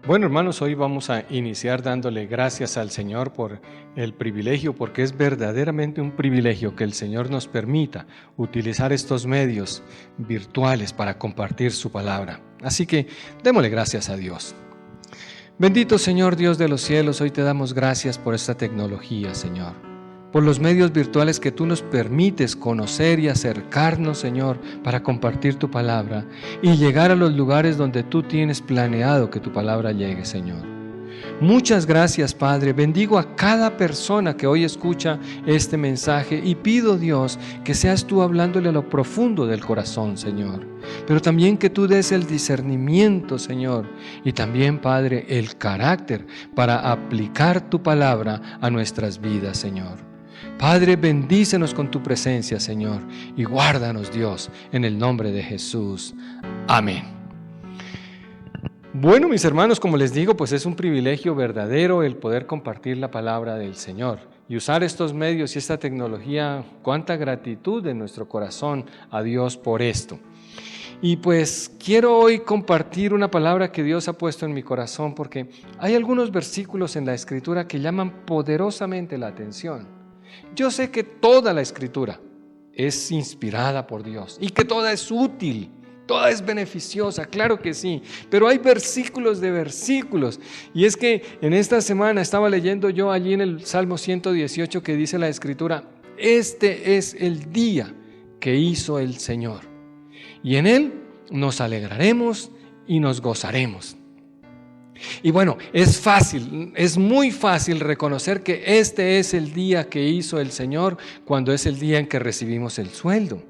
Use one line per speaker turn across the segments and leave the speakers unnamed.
Bueno, hermanos, hoy vamos a iniciar dándole gracias al Señor por el privilegio, porque es verdaderamente un privilegio que el Señor nos permita utilizar estos medios virtuales para compartir su palabra. Así que démosle gracias a Dios. Bendito Señor Dios de los cielos, hoy te damos gracias por esta tecnología, Señor, por los medios virtuales que tú nos permites conocer y acercarnos, Señor, para compartir tu palabra y llegar a los lugares donde tú tienes planeado que tu palabra llegue, Señor. Muchas gracias, Padre. Bendigo a cada persona que hoy escucha este mensaje y pido, Dios, que seas tú hablándole a lo profundo del corazón, Señor. Pero también que tú des el discernimiento, Señor, y también, Padre, el carácter para aplicar tu palabra a nuestras vidas, Señor. Padre, bendícenos con tu presencia, Señor, y guárdanos, Dios, en el nombre de Jesús. Amén. Bueno, mis hermanos, como les digo, pues es un privilegio verdadero el poder compartir la palabra del Señor y usar estos medios y esta tecnología. Cuánta gratitud en nuestro corazón a Dios por esto. Y pues quiero hoy compartir una palabra que Dios ha puesto en mi corazón, porque hay algunos versículos en la Escritura que llaman poderosamente la atención. Yo sé que toda la Escritura es inspirada por Dios y que toda es útil, toda es beneficiosa, claro que sí, pero hay versículos de versículos. Y es que en esta semana estaba leyendo yo allí en el Salmo 118 que dice la Escritura: este es el día que hizo el Señor, y en él nos alegraremos y nos gozaremos. Y bueno, es muy fácil reconocer que este es el día que hizo el Señor cuando es el día en que recibimos el sueldo,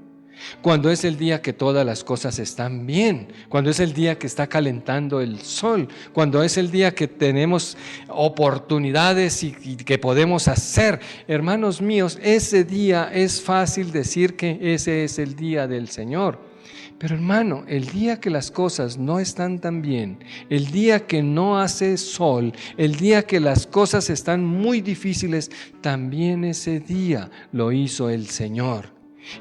cuando es el día que todas las cosas están bien, cuando es el día que está calentando el sol, cuando es el día que tenemos oportunidades y que podemos hacer. Hermanos míos, ese día es fácil decir que ese es el día del Señor. Pero hermano, el día que las cosas no están tan bien, el día que no hace sol, el día que las cosas están muy difíciles, también ese día lo hizo el Señor.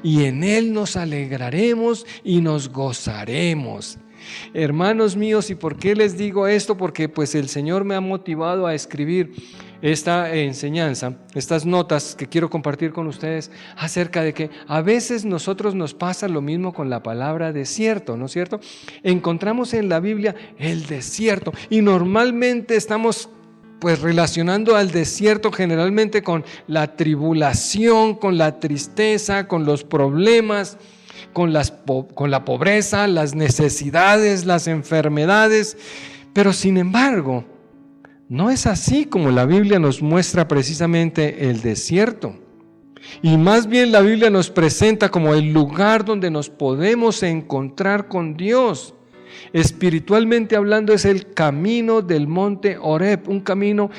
Y en él nos alegraremos y nos gozaremos. Hermanos míos, ¿y por qué les digo esto? Porque pues el Señor me ha motivado a escribir esta enseñanza, estas notas que quiero compartir con ustedes acerca de que a veces nosotros nos pasa lo mismo con la palabra desierto, ¿no es cierto? Encontramos en la Biblia el desierto y normalmente estamos pues relacionando al desierto generalmente con la tribulación, con la tristeza, con los problemas, con la pobreza, las necesidades, las enfermedades. Pero sin embargo, no es así como la Biblia nos muestra precisamente el desierto. Y más bien la Biblia nos presenta como el lugar donde nos podemos encontrar con Dios. Espiritualmente hablando, es el camino del monte Horeb, un camino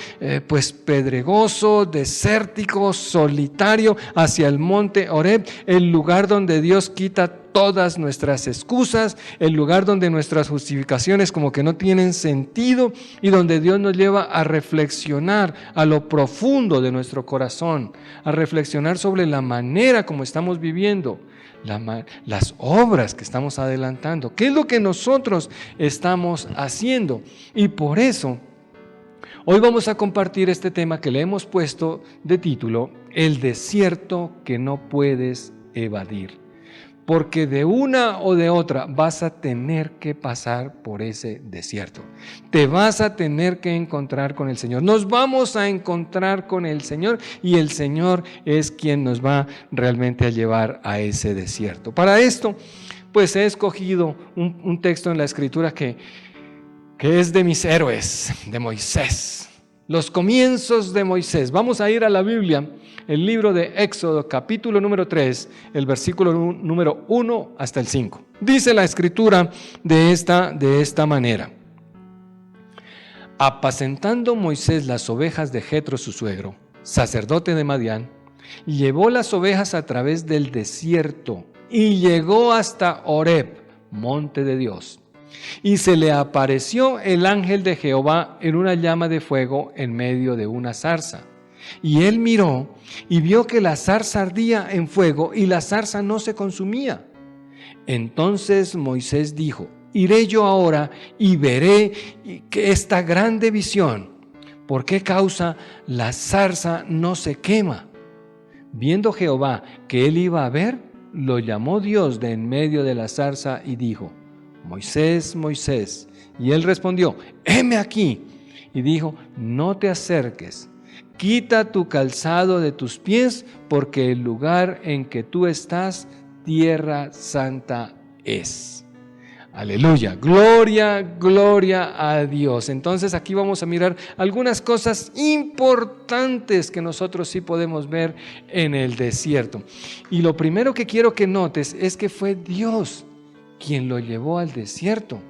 pues pedregoso, desértico, solitario hacia el monte Horeb, el lugar donde Dios quita todas nuestras excusas, el lugar donde nuestras justificaciones como que no tienen sentido y donde Dios nos lleva a reflexionar a lo profundo de nuestro corazón, a reflexionar sobre la manera como estamos viviendo, las obras que estamos adelantando, qué es lo que nosotros estamos haciendo. Y por eso hoy vamos a compartir este tema que le hemos puesto de título: el desierto que no puedes evadir. Porque de una o de otra vas a tener que pasar por ese desierto. Te vas a tener que encontrar con el Señor. Nos vamos a encontrar con el Señor y el Señor es quien nos va realmente a llevar a ese desierto. Para esto, pues he escogido un texto en la Escritura que es de mis héroes, de Moisés. Los comienzos de Moisés. Vamos a ir a la Biblia, el libro de Éxodo, capítulo número 3, el versículo número 1 hasta el 5. Dice la Escritura de esta manera: apacentando Moisés las ovejas de Jetro su suegro, sacerdote de Madián, llevó las ovejas a través del desierto y llegó hasta Horeb, monte de Dios. Y se le apareció el ángel de Jehová en una llama de fuego en medio de una zarza. Y él miró y vio que la zarza ardía en fuego y la zarza no se consumía. Entonces Moisés dijo: iré yo ahora y veré que esta grande visión, ¿por qué causa la zarza no se quema? Viendo Jehová que él iba a ver, lo llamó Dios de en medio de la zarza y dijo: Moisés, Moisés. Y él respondió: heme aquí. Y dijo: no te acerques, quita tu calzado de tus pies, porque el lugar en que tú estás, tierra santa es. Aleluya, gloria, gloria a Dios. Entonces aquí vamos a mirar algunas cosas importantes que nosotros sí podemos ver en el desierto. Y lo primero que quiero que notes es que fue Dios quien lo llevó al desierto.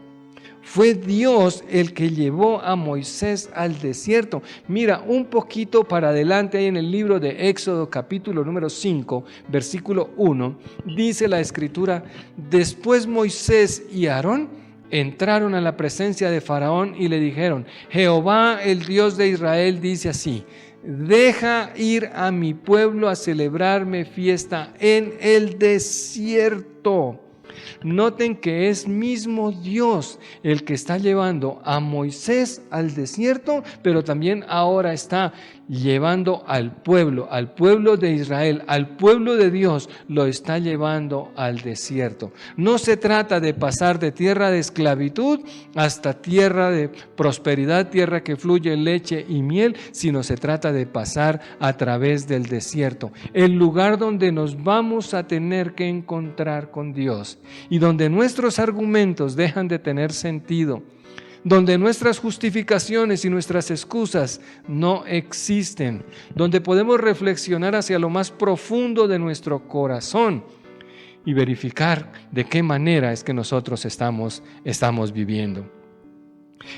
Fue Dios el que llevó a Moisés al desierto. Mira, un poquito para adelante ahí en el libro de Éxodo capítulo número 5, versículo 1, dice la escritura: después Moisés y Aarón entraron a la presencia de Faraón y le dijeron: Jehová, el Dios de Israel, dice así: deja ir a mi pueblo a celebrarme fiesta en el desierto. Noten que es mismo Dios el que está llevando a Moisés al desierto, pero también ahora está llevando al pueblo de Israel, al pueblo de Dios, lo está llevando al desierto. No se trata de pasar de tierra de esclavitud hasta tierra de prosperidad, tierra que fluye leche y miel, sino se trata de pasar a través del desierto, el lugar donde nos vamos a tener que encontrar con Dios y donde nuestros argumentos dejan de tener sentido, donde nuestras justificaciones y nuestras excusas no existen, donde podemos reflexionar hacia lo más profundo de nuestro corazón y verificar de qué manera es que nosotros estamos viviendo.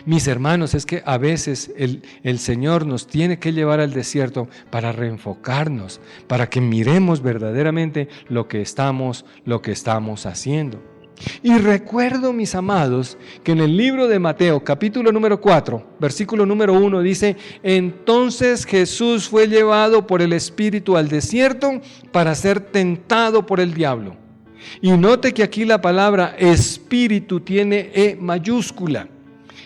Mis hermanos, es que a veces el Señor nos tiene que llevar al desierto para reenfocarnos, para que miremos verdaderamente lo que estamos haciendo. Y recuerdo, mis amados, que en el libro de Mateo, capítulo número 4, versículo número 1, dice: entonces Jesús fue llevado por el Espíritu al desierto para ser tentado por el diablo. Y note que aquí la palabra Espíritu tiene E mayúscula.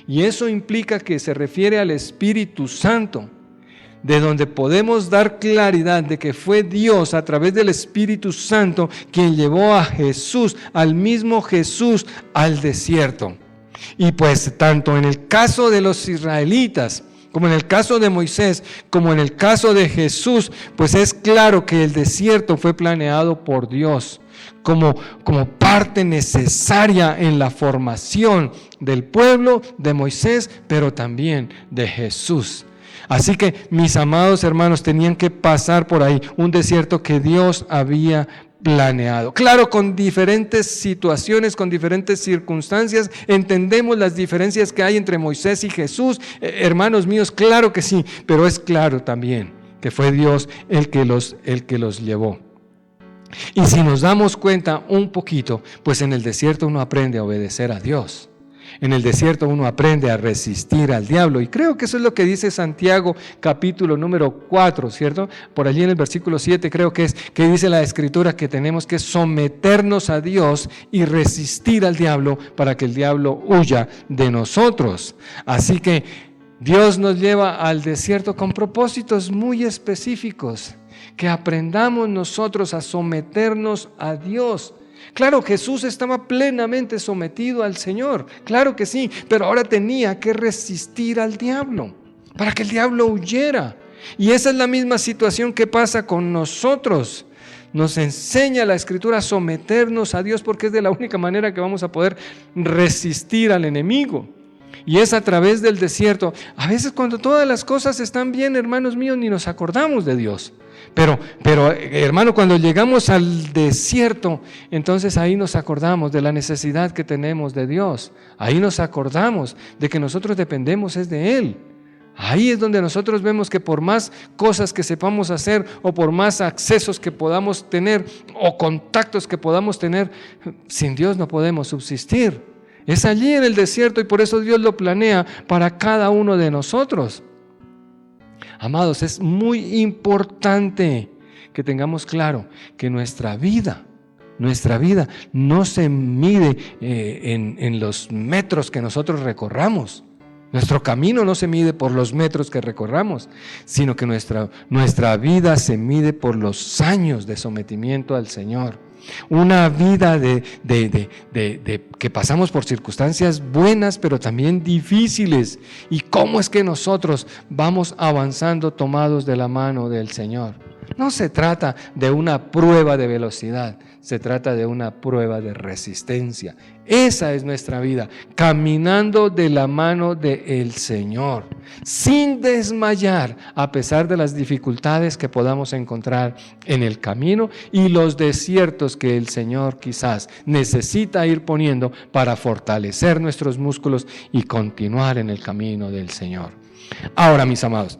Y eso implica que se refiere al Espíritu Santo, de donde podemos dar claridad de que fue Dios a través del Espíritu Santo quien llevó a Jesús, al mismo Jesús, al desierto. Y pues tanto en el caso de los israelitas, como en el caso de Moisés, como en el caso de Jesús, pues es claro que el desierto fue planeado por Dios como parte necesaria en la formación del pueblo de Moisés, pero también de Jesús. Así que mis amados hermanos tenían que pasar por ahí, un desierto que Dios había planeado. Claro, con diferentes situaciones, con diferentes circunstancias, entendemos las diferencias que hay entre Moisés y Jesús. Hermanos míos, claro que sí, pero es claro también que fue Dios el que los llevó. Y si nos damos cuenta un poquito, pues en el desierto uno aprende a obedecer a Dios. En el desierto uno aprende a resistir al diablo, y creo que eso es lo que dice Santiago capítulo número 4, ¿cierto? Por allí en el versículo 7 creo que dice la Escritura que tenemos que someternos a Dios y resistir al diablo para que el diablo huya de nosotros. Así que Dios nos lleva al desierto con propósitos muy específicos, que aprendamos nosotros a someternos a Dios. Claro, Jesús estaba plenamente sometido al Señor, claro que sí, pero ahora tenía que resistir al diablo para que el diablo huyera. Y esa es la misma situación que pasa con nosotros. Nos enseña la Escritura a someternos a Dios porque es de la única manera que vamos a poder resistir al enemigo. Y es a través del desierto. A veces cuando todas las cosas están bien, hermanos míos, ni nos acordamos de Dios. Pero hermano, cuando llegamos al desierto, entonces ahí nos acordamos de la necesidad que tenemos de Dios. Ahí nos acordamos de que nosotros dependemos es de Él. Ahí es donde nosotros vemos que por más cosas que sepamos hacer o por más accesos que podamos tener o contactos que podamos tener, sin Dios no podemos subsistir. Es allí en el desierto y por eso Dios lo planea para cada uno de nosotros. Amados, es muy importante que tengamos claro que nuestra vida nuestra vida no se mide en los metros que nosotros recorramos. Nuestro camino no se mide por los metros que recorramos, sino que nuestra vida se mide por los años de sometimiento al Señor. Una vida que pasamos por circunstancias buenas, pero también difíciles. ¿Y cómo es que nosotros vamos avanzando tomados de la mano del Señor? No se trata de una prueba de velocidad, se trata de una prueba de resistencia. Esa es nuestra vida, caminando de la mano del Señor, sin desmayar, a pesar de las dificultades que podamos encontrar en el camino y los desiertos que el Señor quizás necesita ir poniendo para fortalecer nuestros músculos y continuar en el camino del Señor. Ahora, mis amados,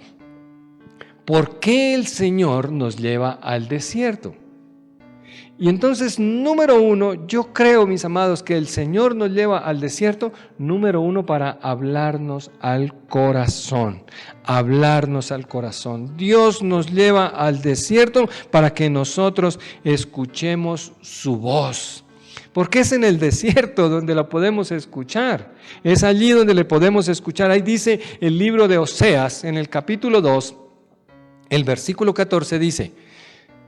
¿por qué el Señor nos lleva al desierto? Y entonces, número uno, yo creo, mis amados, que el Señor nos lleva al desierto, número uno, para hablarnos al corazón. Hablarnos al corazón. Dios nos lleva al desierto para que nosotros escuchemos su voz. Porque es en el desierto donde la podemos escuchar. Es allí donde le podemos escuchar. Ahí dice el libro de Oseas, en el capítulo 2, el versículo 14 dice: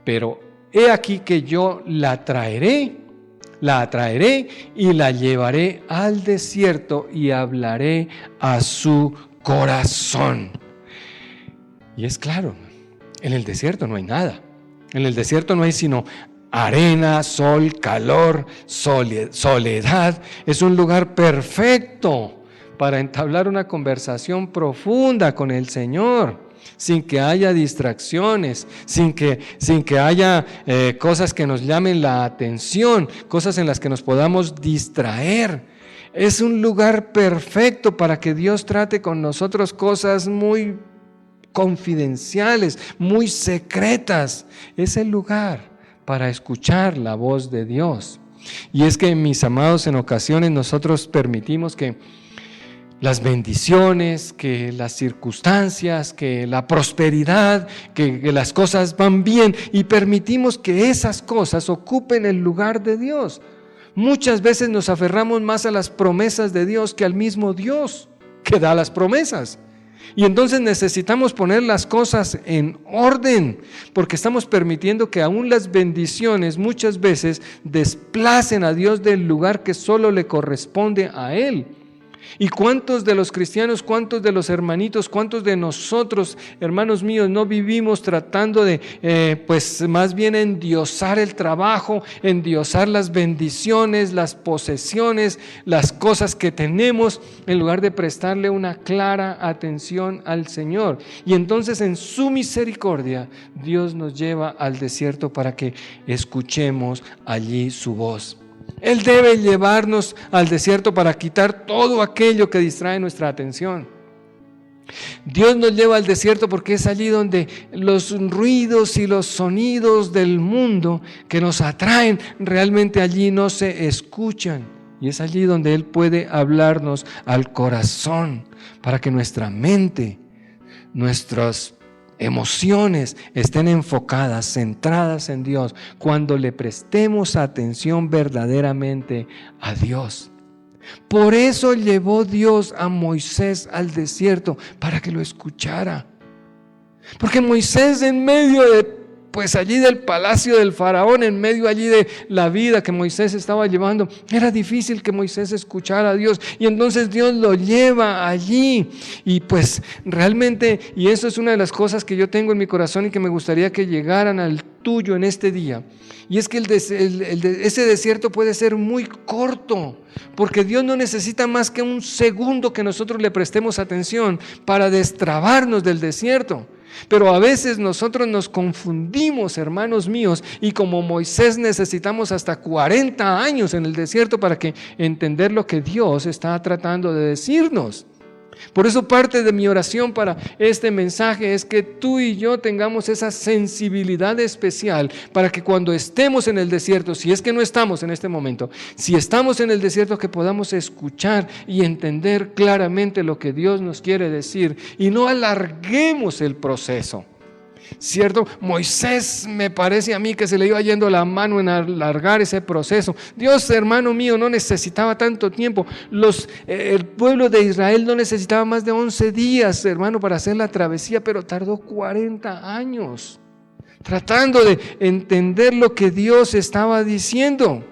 pero he aquí que yo la atraeré y la llevaré al desierto y hablaré a su corazón. Y es claro, en el desierto no hay nada. En el desierto no hay sino arena, sol, calor, soledad. Es un lugar perfecto para entablar una conversación profunda con el Señor, sin que haya distracciones, sin que haya cosas que nos llamen la atención, cosas en las que nos podamos distraer. Es un lugar perfecto para que Dios trate con nosotros cosas muy confidenciales, muy secretas. Es el lugar para escuchar la voz de Dios. Y es que, mis amados, en ocasiones nosotros permitimos que las bendiciones, que las circunstancias, que la prosperidad, que las cosas van bien, y permitimos que esas cosas ocupen el lugar de Dios. Muchas veces nos aferramos más a las promesas de Dios que al mismo Dios que da las promesas. Y entonces necesitamos poner las cosas en orden, porque estamos permitiendo que aún las bendiciones muchas veces desplacen a Dios del lugar que solo le corresponde a Él. ¿Y cuántos de los cristianos, cuántos de los hermanitos, cuántos de nosotros, hermanos míos, no vivimos tratando de, pues más bien endiosar el trabajo, endiosar las bendiciones, las posesiones, las cosas que tenemos, en lugar de prestarle una clara atención al Señor? Y entonces, en su misericordia, Dios nos lleva al desierto para que escuchemos allí su voz. Él debe llevarnos al desierto para quitar todo aquello que distrae nuestra atención. Dios nos lleva al desierto porque es allí donde los ruidos y los sonidos del mundo que nos atraen, realmente allí no se escuchan. Y es allí donde Él puede hablarnos al corazón para que nuestra mente, nuestras emociones estén enfocadas, centradas en Dios, cuando le prestemos atención verdaderamente a Dios. Por eso llevó Dios a Moisés al desierto, para que lo escuchara. Porque Moisés, en medio de, pues allí del palacio del faraón, en medio allí de la vida que Moisés estaba llevando, era difícil que Moisés escuchara a Dios, y entonces Dios lo lleva allí. Y pues realmente, y eso es una de las cosas que yo tengo en mi corazón y que me gustaría que llegaran al tuyo en este día, y es que ese desierto puede ser muy corto, porque Dios no necesita más que un segundo que nosotros le prestemos atención para destrabarnos del desierto. Pero a veces nosotros nos confundimos, hermanos míos, y como Moisés necesitamos hasta 40 años en el desierto para entender lo que Dios está tratando de decirnos. Por eso parte de mi oración para este mensaje es que tú y yo tengamos esa sensibilidad especial para que cuando estemos en el desierto, si es que no estamos en este momento, si estamos en el desierto, que podamos escuchar y entender claramente lo que Dios nos quiere decir y no alarguemos el proceso. ¿Cierto? Moisés me parece a mí que se le iba yendo la mano en alargar ese proceso. Dios, hermano mío, no necesitaba tanto tiempo. El pueblo de Israel no necesitaba más de 11 días, hermano, para hacer la travesía, pero tardó 40 años tratando de entender lo que Dios estaba diciendo.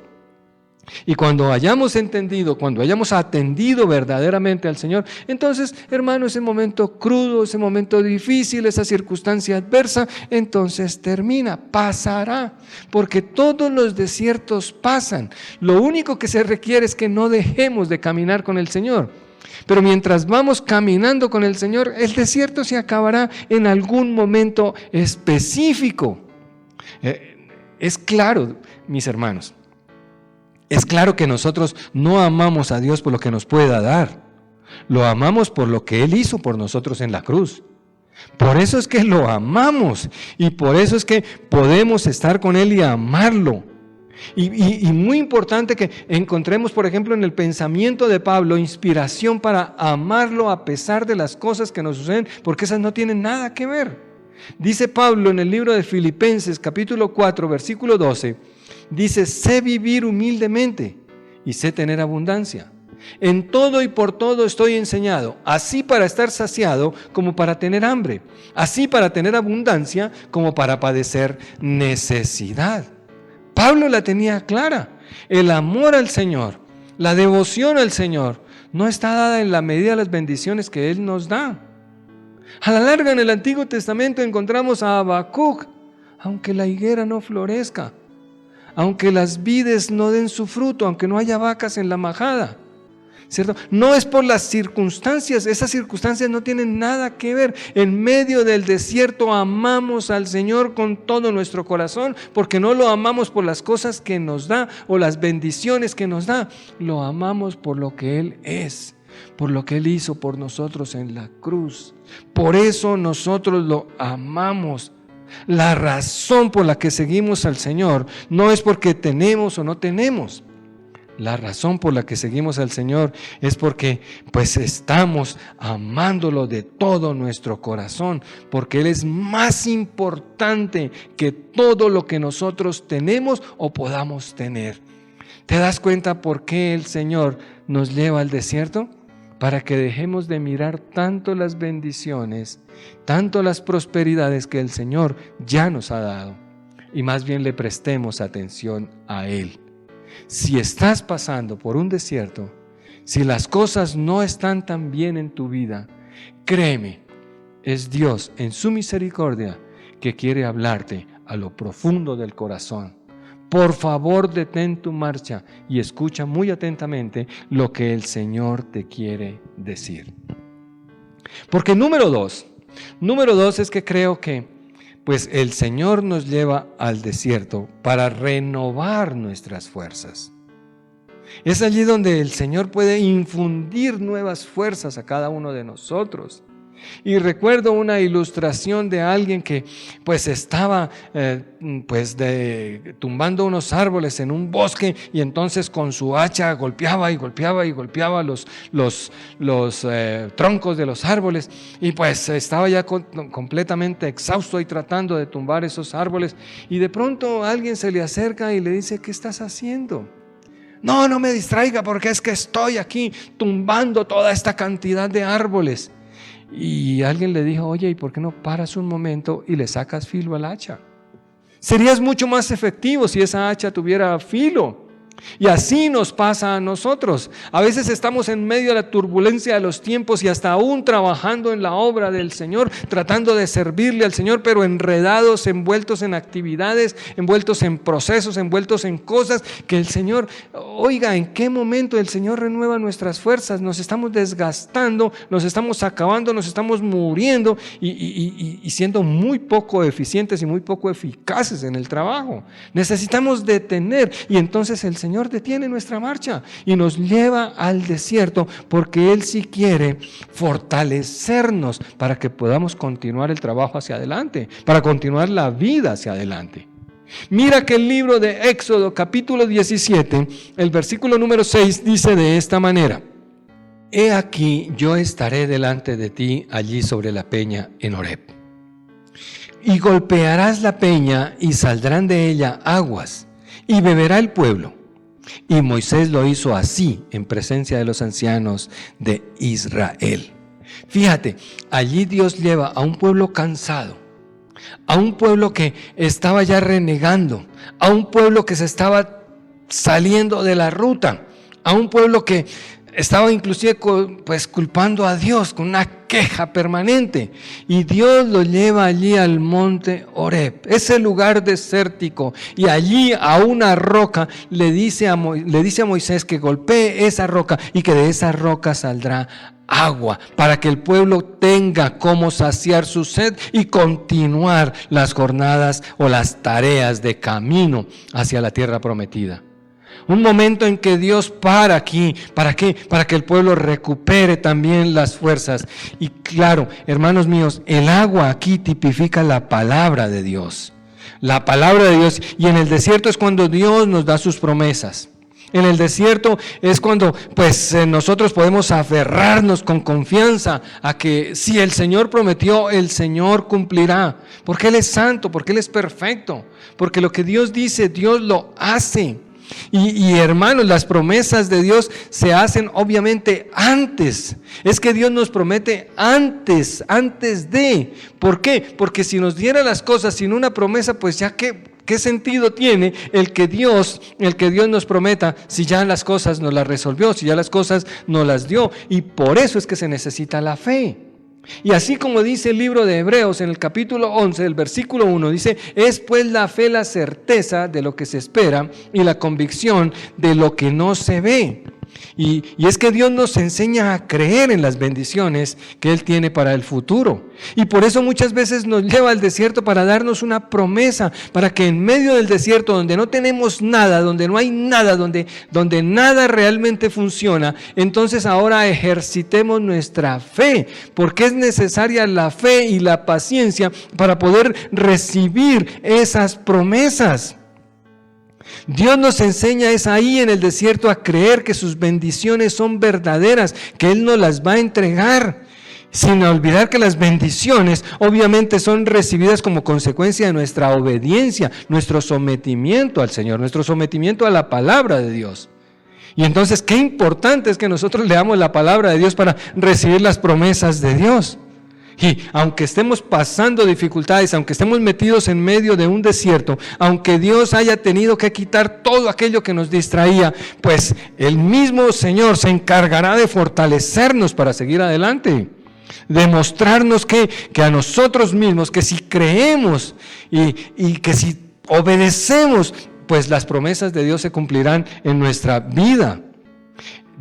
Y cuando hayamos entendido, cuando hayamos atendido verdaderamente al Señor, entonces, hermano, ese momento crudo, ese momento difícil, esa circunstancia adversa, entonces termina, pasará, porque todos los desiertos pasan. Lo único que se requiere es que no dejemos de caminar con el Señor. Pero mientras vamos caminando con el Señor, el desierto se acabará en algún momento específico. Es claro, mis hermanos, es claro que nosotros no amamos a Dios por lo que nos pueda dar. Lo amamos por lo que Él hizo por nosotros en la cruz. Por eso es que lo amamos y por eso es que podemos estar con Él y amarlo. Y muy importante que encontremos, por ejemplo, en el pensamiento de Pablo, inspiración para amarlo a pesar de las cosas que nos suceden, porque esas no tienen nada que ver. Dice Pablo en el libro de Filipenses, capítulo 4, versículo 12, dice: sé vivir humildemente y sé tener abundancia. En todo y por todo estoy enseñado, así para estar saciado como para tener hambre, así para tener abundancia como para padecer necesidad. Pablo la tenía clara. El amor al Señor, la devoción al Señor, no está dada en la medida de las bendiciones que Él nos da. A la larga, en el Antiguo Testamento encontramos a Habacuc: aunque la higuera no florezca, aunque las vides no den su fruto, aunque no haya vacas en la majada, ¿cierto? No es por las circunstancias, esas circunstancias no tienen nada que ver. En medio del desierto amamos al Señor con todo nuestro corazón, porque no lo amamos por las cosas que nos da o las bendiciones que nos da, lo amamos por lo que Él es, por lo que Él hizo por nosotros en la cruz. Por eso nosotros lo amamos. La razón por la que seguimos al Señor no es porque tenemos o no tenemos. La razón por la que seguimos al Señor es porque pues estamos amándolo de todo nuestro corazón, porque Él es más importante que todo lo que nosotros tenemos o podamos tener. ¿Te das cuenta por qué el Señor nos lleva al desierto? Para que dejemos de mirar tanto las bendiciones, tanto las prosperidades que el Señor ya nos ha dado, y más bien le prestemos atención a Él. Si estás pasando por un desierto, si las cosas no están tan bien en tu vida, créeme, es Dios en su misericordia que quiere hablarte a lo profundo del corazón. Por favor, detén tu marcha y escucha muy atentamente lo que el Señor te quiere decir. Porque número dos es que creo que pues el Señor nos lleva al desierto para renovar nuestras fuerzas. Es allí donde el Señor puede infundir nuevas fuerzas a cada uno de nosotros. Y recuerdo una ilustración de alguien que pues estaba tumbando unos árboles en un bosque, y entonces con su hacha golpeaba los troncos de los árboles, y pues estaba ya completamente exhausto y tratando de tumbar esos árboles, y de pronto alguien se le acerca y le dice: ¿qué estás haciendo? No me distraiga, porque es que estoy aquí tumbando toda esta cantidad de árboles. Y alguien le dijo: oye, ¿y por qué no paras un momento y le sacas filo al hacha? Serías mucho más efectivo si esa hacha tuviera filo. Y así nos pasa a nosotros. A veces estamos en medio de la turbulencia de los tiempos y hasta aún trabajando en la obra del Señor, tratando de servirle al Señor, pero enredados, envueltos en actividades, envueltos en procesos, envueltos en cosas que el Señor, oiga, ¿en qué momento el Señor renueva nuestras fuerzas? Nos estamos desgastando, nos estamos acabando, nos estamos muriendo y siendo muy poco eficientes y muy poco eficaces en el trabajo. Necesitamos detener, y entonces el Señor detiene nuestra marcha y nos lleva al desierto, porque Él sí quiere fortalecernos para que podamos continuar el trabajo hacia adelante, para continuar la vida hacia adelante. Mira que el libro de Éxodo, capítulo 17, el versículo número 6 dice de esta manera: He aquí, yo estaré delante de ti allí sobre la peña en Horeb.
y golpearás la peña y saldrán de ella aguas y beberá el pueblo. Y Moisés lo hizo así en presencia de los ancianos de Israel. Fíjate, allí Dios lleva a un pueblo cansado, a un pueblo que estaba ya renegando, a un pueblo que se estaba saliendo de la ruta, a un pueblo que estaba inclusive pues culpando a Dios con una queja permanente, y Dios lo lleva allí al monte Horeb, ese lugar desértico, y allí a una roca le dice a Moisés que golpee esa roca y que de esa roca saldrá agua para que el pueblo tenga cómo saciar su sed y continuar las jornadas o las tareas de camino hacia la tierra prometida. Un momento en que Dios para aquí. ¿Para qué? Para que el pueblo recupere también las fuerzas. Y claro, hermanos míos, el agua aquí tipifica la palabra de Dios. La palabra de Dios. Y en el desierto es cuando Dios nos da sus promesas. En el desierto es cuando pues nosotros podemos aferrarnos con confianza a que si el Señor prometió, el Señor cumplirá. Porque Él es santo, porque Él es perfecto. Porque lo que Dios dice, Dios lo hace. Y hermanos, las promesas de Dios se hacen obviamente antes. Es que Dios nos promete antes de. ¿Por qué? Porque si nos diera las cosas sin una promesa, pues ya ¿qué sentido tiene el que Dios nos prometa si ya las cosas nos las resolvió, si ya las cosas nos las dio? Y por eso es que se necesita la fe. Y así como dice el libro de Hebreos en el capítulo 11, el versículo 1, dice: es pues la fe la certeza de lo que se espera y la convicción de lo que no se ve. Y es que Dios nos enseña a creer en las bendiciones que Él tiene para el futuro. Y por eso muchas veces nos lleva al desierto para darnos una promesa, para que en medio del desierto, donde no tenemos nada, donde no hay nada, donde nada realmente funciona, entonces ahora ejercitemos nuestra fe, porque es necesaria la fe y la paciencia para poder recibir esas promesas. Dios nos enseña es ahí en el desierto a creer que sus bendiciones son verdaderas, que Él nos las va a entregar, sin olvidar que las bendiciones obviamente son recibidas como consecuencia de nuestra obediencia, nuestro sometimiento al Señor, nuestro sometimiento a la palabra de Dios. Y entonces qué importante es que nosotros leamos la palabra de Dios para recibir las promesas de Dios. Y aunque estemos pasando dificultades, aunque estemos metidos en medio de un desierto, aunque Dios haya tenido que quitar todo aquello que nos distraía, pues el mismo Señor se encargará de fortalecernos para seguir adelante, de mostrarnos que a nosotros mismos, que si creemos y que si obedecemos, pues las promesas de Dios se cumplirán en nuestra vida.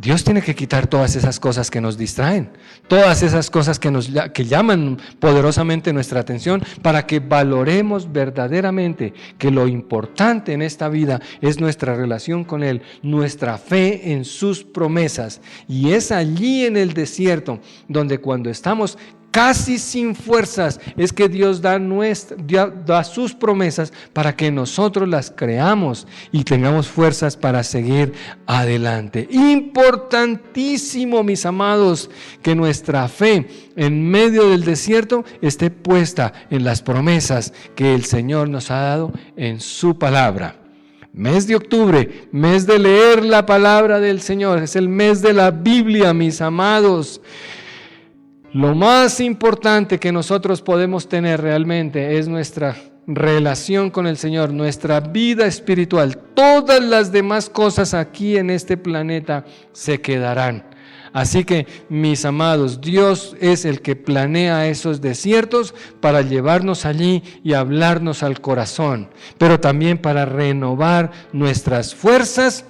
Dios tiene que quitar todas esas cosas que nos distraen, todas esas cosas que llaman poderosamente nuestra atención, para que valoremos verdaderamente que lo importante en esta vida es nuestra relación con Él, nuestra fe en sus promesas. Y es allí en el desierto donde cuando estamos casi sin fuerzas, es que Dios da sus promesas para que nosotros las creamos y tengamos fuerzas para seguir adelante. Importantísimo, mis amados, que nuestra fe en medio del desierto esté puesta en las promesas que el Señor nos ha dado en su palabra. Mes de octubre, mes de leer la palabra del Señor, es el mes de la Biblia, mis amados. Lo más importante que nosotros podemos tener realmente es nuestra relación con el Señor, nuestra vida espiritual. Todas las demás cosas aquí en este planeta se quedarán. Así que, mis amados, Dios es el que planea esos desiertos para llevarnos allí y hablarnos al corazón, pero también para renovar nuestras fuerzas,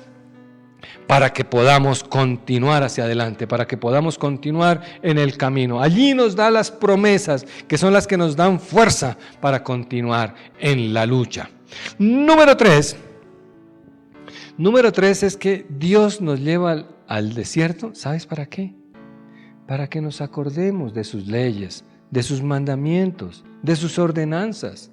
para que podamos continuar hacia adelante, para que podamos continuar en el camino. Allí nos da las promesas, que son las que nos dan fuerza para continuar en la lucha. Número 3 es que Dios nos lleva al desierto. ¿Sabes para qué? Para que nos acordemos de sus leyes, de sus mandamientos, de sus ordenanzas.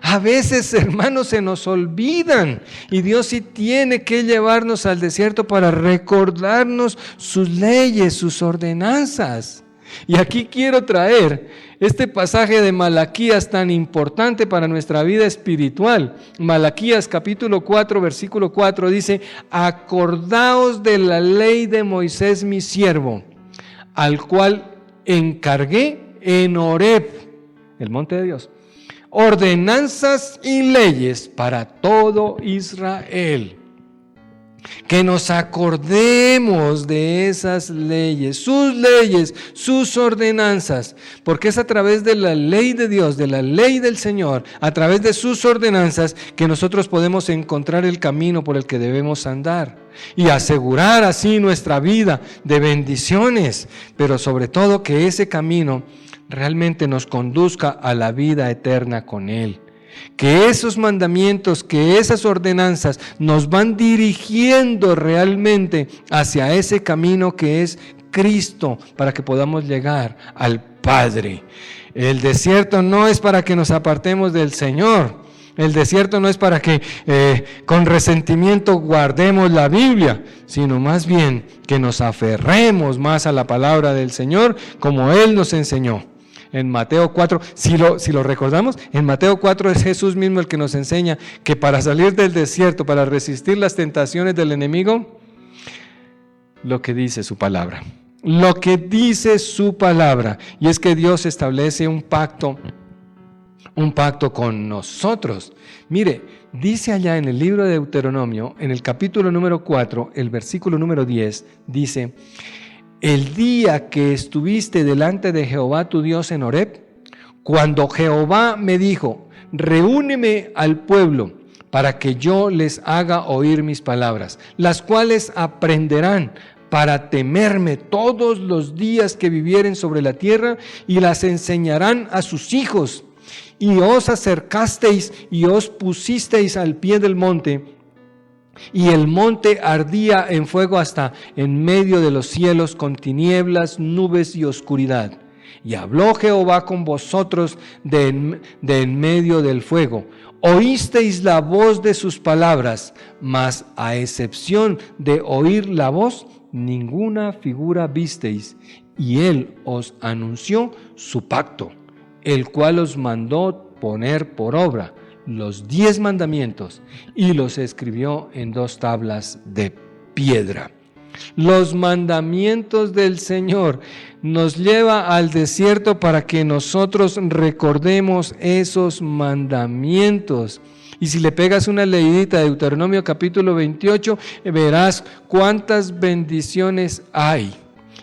A veces, hermanos, se nos olvidan y Dios sí tiene que llevarnos al desierto para recordarnos sus leyes, sus ordenanzas.
Y aquí quiero traer este pasaje de Malaquías tan importante para nuestra vida espiritual. Malaquías capítulo 4, versículo 4 dice: acordaos de la ley de Moisés mi siervo, al cual encargué en Horeb, el monte de Dios, ordenanzas y leyes para todo Israel. Que nos acordemos de esas leyes, sus ordenanzas, porque es a través de la ley de Dios, de la ley del Señor, a través de sus ordenanzas, que nosotros podemos encontrar el camino por el que debemos andar y asegurar así nuestra vida de bendiciones, pero sobre todo que ese camino realmente nos conduzca a la vida eterna con Él. Que esos mandamientos, que esas ordenanzas nos van dirigiendo realmente hacia ese camino que es Cristo, para que podamos llegar al Padre. El desierto no es para que nos apartemos del Señor. El desierto no es para que con resentimiento guardemos la Biblia, sino más bien que nos aferremos más a la palabra del Señor como Él nos enseñó. En Mateo 4, si lo recordamos, en Mateo 4 es Jesús mismo el que nos enseña que para salir del desierto, para resistir las tentaciones del enemigo, lo que dice su palabra. Lo que dice su palabra. Y es que Dios establece un pacto con nosotros. Mire, dice allá en el libro de Deuteronomio, en el capítulo número 4, el versículo número 10, dice: el día que estuviste delante de Jehová tu Dios en Horeb, cuando Jehová me dijo: reúneme al pueblo para que yo les haga oír mis palabras, las cuales aprenderán para temerme todos los días que vivieren sobre la tierra, y las enseñarán a sus hijos. Y os acercasteis y os pusisteis al pie del monte, y el monte ardía en fuego hasta en medio de los cielos, con tinieblas, nubes y oscuridad. Y habló Jehová con vosotros de en medio del fuego. Oísteis la voz de sus palabras, mas a excepción de oír la voz, ninguna figura visteis. Y él os anunció su pacto, el cual os mandó poner por obra los 10 mandamientos, y los escribió en 2 tablas de piedra. Los mandamientos del Señor nos lleva al desierto para que nosotros recordemos esos mandamientos. Y si le pegas una leidita de Deuteronomio capítulo 28, verás cuántas bendiciones hay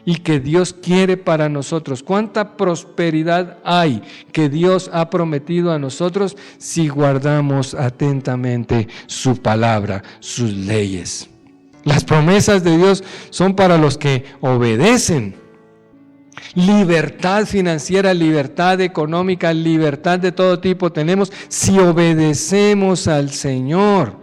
y que Dios quiere para nosotros, cuánta prosperidad hay que Dios ha prometido a nosotros si guardamos atentamente su palabra, sus leyes. Las promesas de Dios son para los que obedecen. Libertad financiera, libertad económica, libertad de todo tipo tenemos si obedecemos al Señor.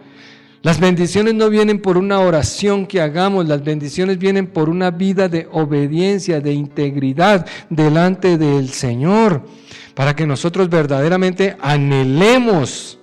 Las bendiciones no vienen por una oración que hagamos, las bendiciones vienen por una vida de obediencia, de integridad delante del Señor, para que nosotros verdaderamente anhelemos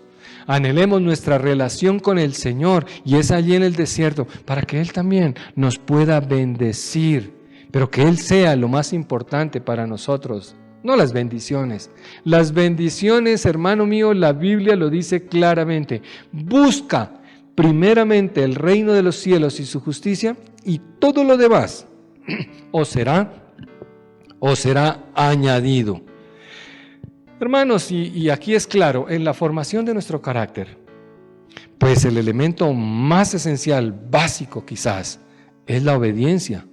nuestra relación con el Señor, y es allí en el desierto, para que Él también nos pueda bendecir, pero que Él sea lo más importante para nosotros. No las bendiciones. Las bendiciones, hermano mío, la Biblia lo dice claramente. Busca primeramente el reino de los cielos y su justicia, y todo lo demás os será añadido. Hermanos, y aquí es claro, en la formación de nuestro carácter, pues el elemento más esencial, básico quizás, es la obediencia.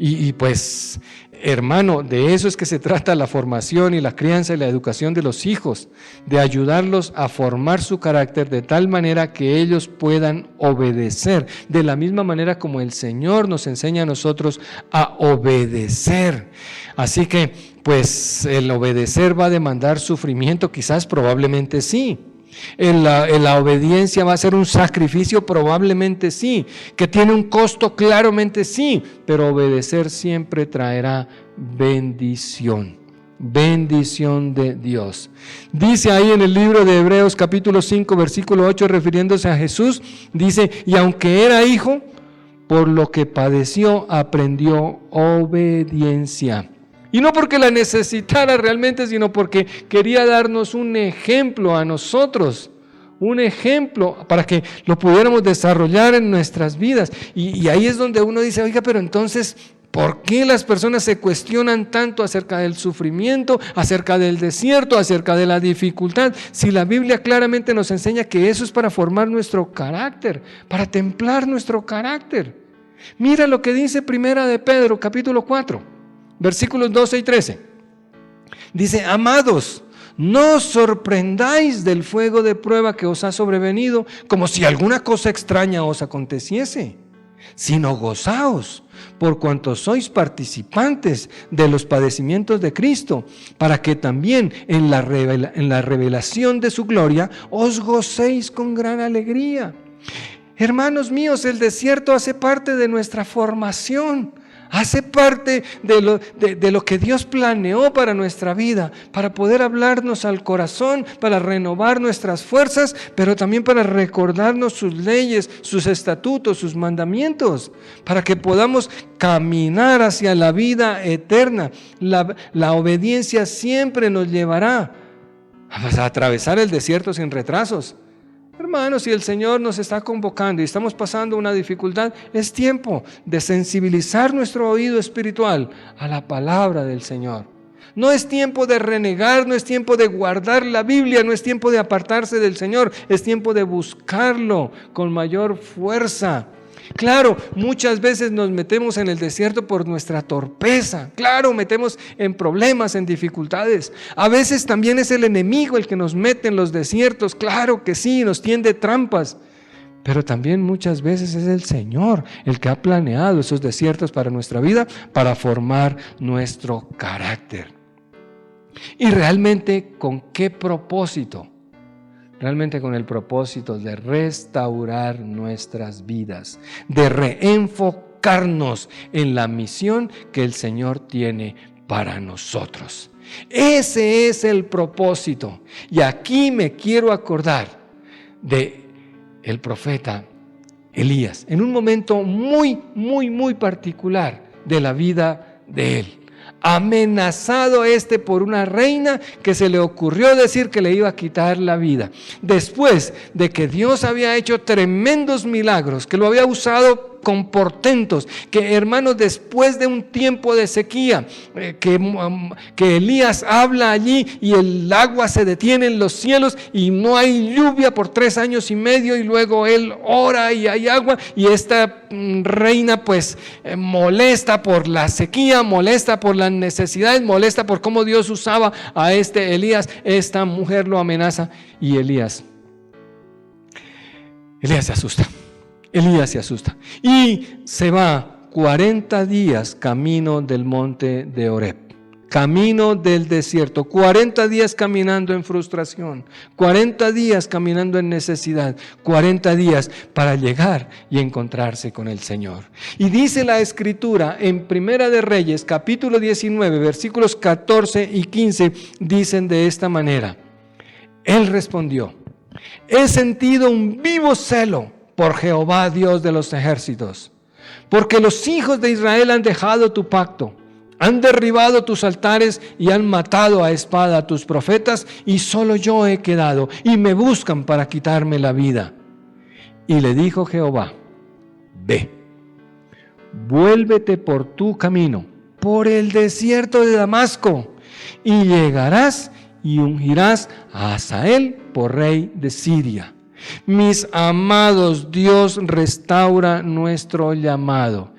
Y pues, hermano, de eso es que se trata la formación y la crianza y la educación de los hijos, de ayudarlos a formar su carácter de tal manera que ellos puedan obedecer, de la misma manera como el Señor nos enseña a nosotros a obedecer. Así que, pues, el obedecer va a demandar sufrimiento, quizás, probablemente sí. En la obediencia va a ser un sacrificio, probablemente sí. Que tiene un costo, claramente sí. Pero obedecer siempre traerá bendición. Bendición de Dios. Dice ahí en el libro de Hebreos capítulo 5 versículo 8, refiriéndose a Jesús, dice: y aunque era hijo,
por lo que padeció, aprendió obediencia. Y no porque la necesitara realmente, sino porque quería darnos un ejemplo a nosotros. Un ejemplo para que lo pudiéramos desarrollar en nuestras vidas. Y ahí es donde uno dice, oiga, pero entonces, ¿por qué las personas se cuestionan tanto acerca del sufrimiento, acerca del desierto, acerca de la dificultad? Si la Biblia claramente nos enseña que eso es para formar nuestro carácter, para templar nuestro carácter. Mira lo que dice Primera de Pedro, capítulo 4, versículos 12 y 13. Dice, amados, no os sorprendáis del fuego de prueba que os ha sobrevenido, como si alguna cosa extraña os aconteciese, sino gozaos, por cuanto sois participantes de los padecimientos de Cristo, para que también en la revelación de su gloria os gocéis con gran alegría. Hermanos míos, el desierto hace parte de nuestra formación. Hace parte de lo que Dios planeó para nuestra vida, para poder hablarnos al corazón, para renovar nuestras fuerzas, pero también para recordarnos sus leyes, sus estatutos, sus mandamientos, para que podamos caminar hacia la vida eterna. La obediencia siempre nos llevará a atravesar el desierto sin retrasos. Hermanos, si el Señor nos está convocando y estamos pasando una dificultad, es tiempo de sensibilizar nuestro oído espiritual a la palabra del Señor. No es tiempo de renegar, no es tiempo de guardar la Biblia, no es tiempo de apartarse del Señor, es tiempo de buscarlo con mayor fuerza. Claro, muchas veces nos metemos en el desierto por nuestra torpeza. Claro, metemos en problemas, en dificultades. A veces también es el enemigo el que nos mete en los desiertos. Claro que sí, nos tiende trampas. Pero también muchas veces es el Señor el que ha planeado esos desiertos para nuestra vida, para formar nuestro carácter. Y realmente, ¿con qué propósito? Realmente con el propósito de restaurar nuestras vidas, de reenfocarnos en la misión que el Señor tiene para nosotros. Ese es el propósito. Y aquí me quiero acordar de el profeta Elías, en un momento muy particular de la vida de él. Amenazado por una reina que se le ocurrió decir que le iba a quitar la vida. Después de que Dios había hecho tremendos milagros, que lo había usado con portentos, que hermanos, después de un tiempo de sequía, que Elías habla allí y el agua se detiene en los cielos y no hay lluvia por 3 años y medio, y luego él ora y hay agua, y esta reina pues molesta por la sequía, molesta por las necesidades, molesta por cómo Dios usaba a Elías. Esta mujer lo amenaza y Elías se asusta. Elías se asusta y se va 40 días camino del monte de Horeb, camino del desierto, 40 días caminando en frustración, 40 días caminando en necesidad, 40 días para llegar y encontrarse con el Señor. Y dice la Escritura en Primera de Reyes, capítulo 19, versículos 14 y 15, dicen de esta manera: Él respondió: he sentido un vivo celo por Jehová, Dios de los ejércitos, porque los hijos de Israel han dejado tu pacto, han derribado tus altares y han matado a espada a tus profetas, y solo yo he quedado, y me buscan para quitarme la vida. Y le dijo Jehová: ve, vuélvete por tu camino, por el desierto de Damasco, y llegarás y ungirás a Hazael por rey de Siria. Mis amados, Dios restaura nuestro llamado.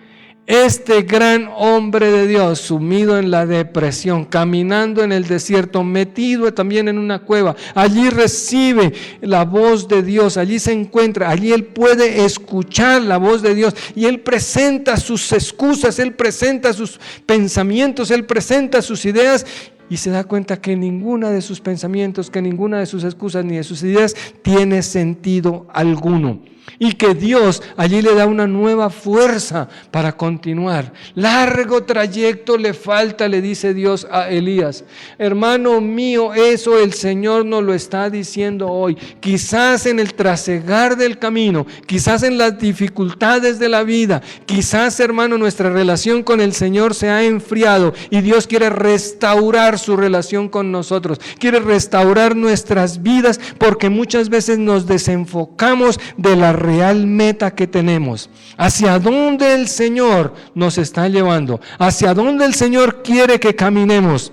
Este gran hombre de Dios, sumido en la depresión, caminando en el desierto, metido también en una cueva, allí recibe la voz de Dios, allí se encuentra, allí él puede escuchar la voz de Dios, y él presenta sus excusas, él presenta sus pensamientos, él presenta sus ideas, y se da cuenta que ninguna de sus pensamientos, que ninguna de sus excusas ni de sus ideas tiene sentido alguno. Y que Dios allí le da una nueva fuerza para continuar. Largo trayecto le falta, le dice Dios a Elías. Hermano mío, eso el Señor nos lo está diciendo hoy. Quizás en el trasegar del camino, quizás en las dificultades de la vida, quizás, hermano, nuestra relación con el Señor se ha enfriado y Dios quiere restaurar su relación con nosotros. Quiere restaurar nuestras vidas porque muchas veces nos desenfocamos de la real meta que tenemos, hacia dónde el Señor nos está llevando, hacia dónde el Señor quiere que caminemos.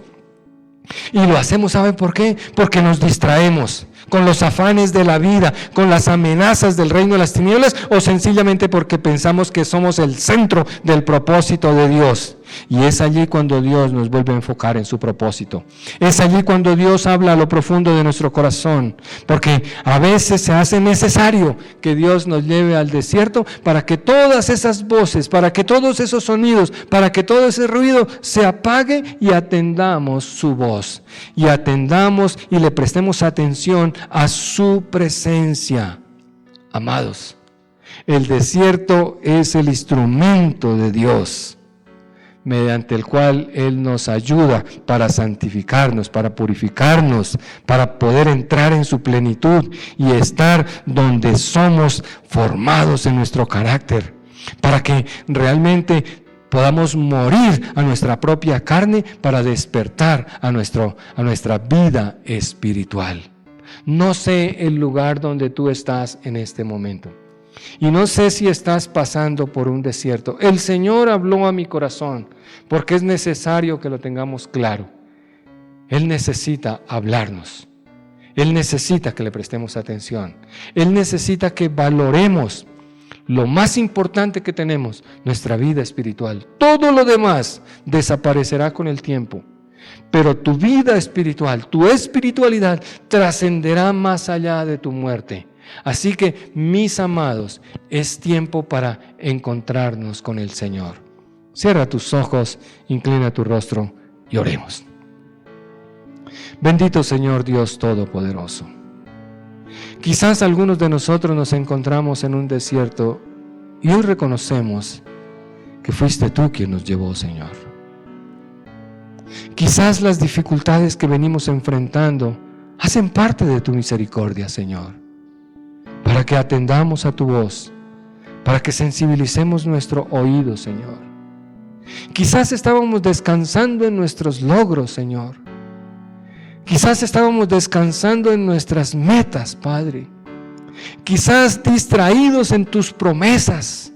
Y lo hacemos, ¿saben por qué? Porque nos distraemos con los afanes de la vida, con las amenazas del reino de las tinieblas, o sencillamente porque pensamos que somos el centro del propósito de Dios. Y es allí cuando Dios nos vuelve a enfocar en su propósito. Es allí cuando Dios habla a lo profundo de nuestro corazón, porque a veces se hace necesario que Dios nos lleve al desierto para que todas esas voces, para que todos esos sonidos, para que todo ese ruido se apague y atendamos su voz, y atendamos y le prestemos atención a su presencia. Amados, el desierto es el instrumento de Dios, mediante el cual Él nos ayuda para santificarnos, para purificarnos, para poder entrar en su plenitud y estar donde somos formados en nuestro carácter, para que realmente podamos morir a nuestra propia carne para despertar a nuestra vida espiritual. No sé el lugar donde tú estás en este momento. Y no sé si estás pasando por un desierto. El Señor habló a mi corazón porque es necesario que lo tengamos claro. Él necesita hablarnos. Él necesita que le prestemos atención. Él necesita que valoremos lo más importante que tenemos, nuestra vida espiritual. Todo lo demás desaparecerá con el tiempo. Pero tu vida espiritual, tu espiritualidad trascenderá más allá de tu muerte. Así que, mis amados, es tiempo para encontrarnos con el Señor. Cierra tus ojos, inclina tu rostro y oremos. Bendito Señor Dios Todopoderoso. Quizás algunos de nosotros nos encontramos en un desierto y hoy reconocemos que fuiste tú quien nos llevó, Señor. Quizás las dificultades que venimos enfrentando hacen parte de tu misericordia, Señor, para que atendamos a tu voz, para que sensibilicemos nuestro oído, Señor. Quizás estábamos descansando en nuestros logros, Señor. Quizás estábamos descansando en nuestras metas, Padre. Quizás distraídos en tus promesas.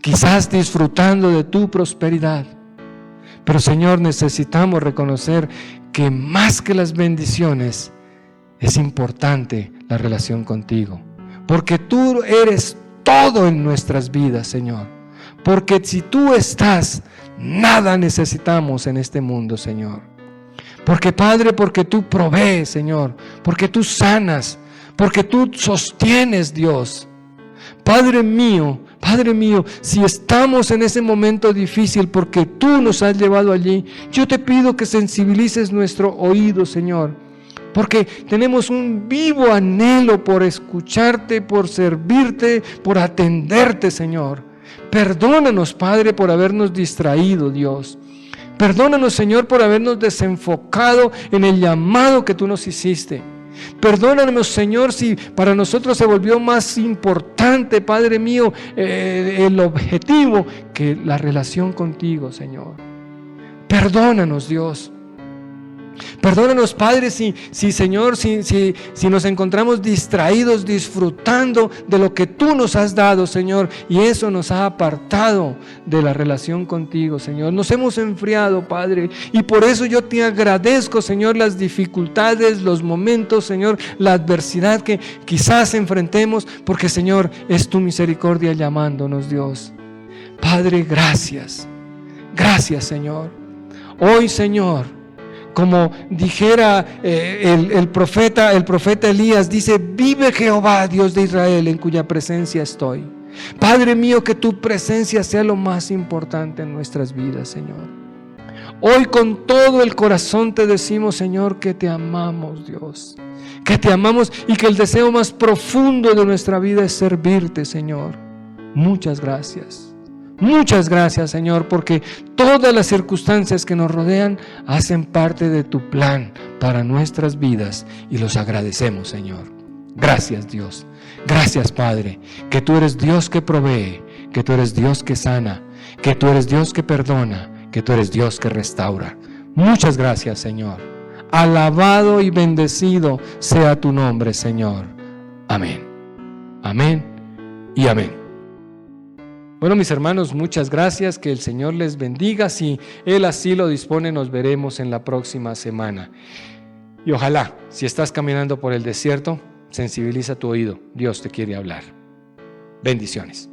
Quizás disfrutando de tu prosperidad. Pero, Señor, necesitamos reconocer que más que las bendiciones, es importante la relación contigo. Porque tú eres todo en nuestras vidas, Señor. Porque si tú estás, nada necesitamos en este mundo, Señor. Porque, Padre, porque tú provees, Señor. Porque tú sanas. Porque tú sostienes, Dios. Padre mío, si estamos en ese momento difícil porque tú nos has llevado allí, yo te pido que sensibilices nuestro oído, Señor. Porque tenemos un vivo anhelo por escucharte, por servirte, por atenderte, Señor. Perdónanos, Padre, por habernos distraído, Dios. Perdónanos, Señor, por habernos desenfocado en el llamado que tú nos hiciste. Perdónanos, Señor, si para nosotros se volvió más importante, Padre mío, el objetivo que la relación contigo, Señor. Perdónanos, Dios. Perdónanos, Padre, si Señor, si nos encontramos distraídos, disfrutando de lo que tú nos has dado, Señor, y eso nos ha apartado de la relación contigo, Señor. Nos hemos enfriado, Padre, y por eso yo te agradezco, Señor, las dificultades, los momentos, Señor, la adversidad que quizás enfrentemos, porque, Señor, es tu misericordia llamándonos, Dios. Padre, gracias. Gracias, Señor. Hoy, Señor, como dijera el profeta Elías, dice: vive Jehová, Dios de Israel, en cuya presencia estoy. Padre mío, que tu presencia sea lo más importante en nuestras vidas, Señor. Hoy con todo el corazón te decimos, Señor, que te amamos, Dios. Que te amamos y que el deseo más profundo de nuestra vida es servirte, Señor. Muchas gracias. Muchas gracias, Señor, porque todas las circunstancias que nos rodean hacen parte de tu plan para nuestras vidas y los agradecemos, Señor. Gracias, Dios. Gracias, Padre, que tú eres Dios que provee, que tú eres Dios que sana, que tú eres Dios que perdona, que tú eres Dios que restaura. Muchas gracias, Señor. Alabado y bendecido sea tu nombre, Señor. Amén. Amén y amén. Bueno, mis hermanos, muchas gracias, que el Señor les bendiga. Si Él así lo dispone, nos veremos en la próxima semana. Y ojalá, si estás caminando por el desierto, sensibiliza tu oído. Dios te quiere hablar. Bendiciones.